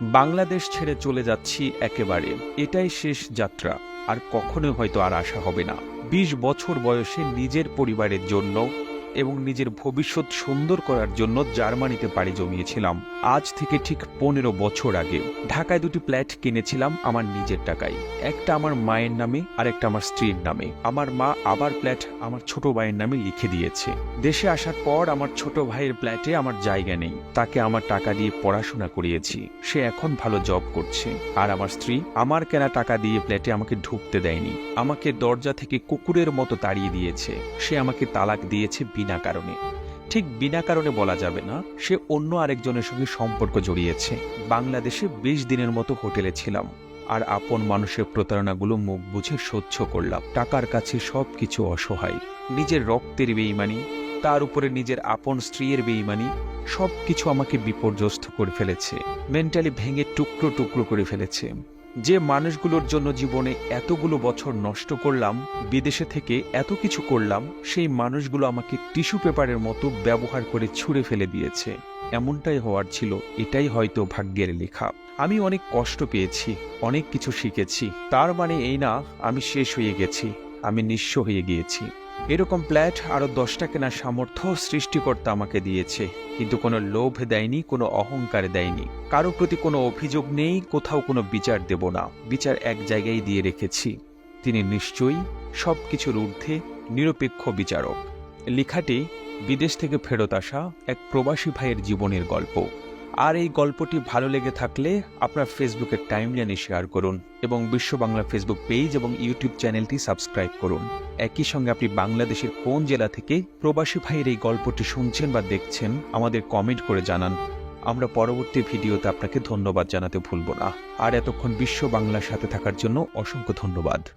বাংলাদেশ ছেড়ে চলে যাচ্ছি একেবারে। এটাই শেষ যাত্রা। আর কখনোই হয়তো আর আসা হবে না। ২০ বছর বয়সে নিজের পরিবারের জন্য এবং নিজের ভবিষ্যৎ সুন্দর করার জন্য জার্মানিতে পাড়ি জমিয়েছিলাম। আজ থেকে ঠিক ১৫ বছর আগে ঢাকায় দুটি ফ্ল্যাট কিনেছিলাম আমার নিজের টাকায়। একটা আমার মায়ের নামে আর একটা আমার স্ত্রীর নামে। আমার মা আবার ফ্ল্যাট আমার ছোট ভাইয়ের নামে লিখে দিয়েছে। দেশে আসার পর আমার ছোট ভাইয়ের ফ্ল্যাটে আমার জায়গা নেই। তাকে আমার টাকা দিয়ে পড়াশোনা করিয়েছি। সে এখন ভালো জব করছে। আর আমার স্ত্রী আমার কেনা টাকা দিয়ে ফ্ল্যাটে আমাকে ঢুকতে দেয়নি। আমাকে দরজা থেকে কুকুরের মতো তাড়িয়ে দিয়েছে। সে আমাকে তালাক দিয়েছে বিনা কারণে। ঠিক বিনা কারণে বলা যাবে না, সে অন্য আরেকজনের সঙ্গে সম্পর্ক জড়িয়েছে। বাংলাদেশে ২০ দিনের মতো হোটেলে ছিলাম। আর আপন মানুষের প্রতারণাগুলো মুখ বুঝে সহ্য করলাম। টাকার কাছে সবকিছু অসহায়। নিজের রক্তের বেঈমানি, তার উপরে নিজের আপন স্ত্রীর বেঈমানি, সবকিছু আমাকে বিপর্যস্ত করে ফেলেছে। মেন্টালি ভেঙে টুকরো টুকরো করে ফেলেছে। যে মানুষগুলোর জন্য জীবনে এতগুলো বছর নষ্ট করলাম, বিদেশে থেকে এত কিছু করলাম, সেই মানুষগুলো আমাকে টিস্যু পেপারের মতো ব্যবহার করে ছুঁড়ে ফেলে দিয়েছে। এমনটাই হওয়ার ছিল। এটাই হয়তো ভাগ্যের লেখা। আমি অনেক কষ্ট পেয়েছি, অনেক কিছু শিখেছি। তার মানে এই না আমি শেষ হয়ে গেছি, আমি নিঃস্ব হয়ে গিয়েছি। এরকম ফ্ল্যাট আরো 10টা কেনার সামর্থ্য সৃষ্টিকর্তা আমাকে দিয়েছে। কিন্তু কোনো লোভ দেয়নি, কোনো অহংকার দেয়নি। কারো প্রতি কোনো অভিযোগ নেই, কোথাও কোনো বিচার দেব না। বিচার এক জায়গায় দিয়ে রেখেছি। তিনি নিশ্চয়ই সবকিছুর ঊর্ধ্বে নিরপেক্ষ বিচারক। লেখাটি বিদেশ থেকে ফেরত আসা এক প্রবাসী ভাইয়ের জীবনের গল্প। আর এই গল্পটি ভালো লেগে থাকলে আপনার ফেসবুকের টাইমলাইনে শেয়ার করুন এবং বিশ্ব বাংলা ফেসবুক পেজ এবং ইউটিউব চ্যানেলটি সাবস্ক্রাইব করুন। একই সঙ্গে আপনি বাংলাদেশের কোন জেলা থেকে প্রবাসী ভাইয়ের এই গল্পটি শুনছেন বা দেখছেন আমাদের কমেন্ট করে জানান। আমরা পরবর্তী ভিডিওতে আপনাকে ধন্যবাদ জানাতে ভুলব না। আর এতক্ষণ বিশ্ব বাংলার সাথে থাকার জন্য অসংখ্য ধন্যবাদ।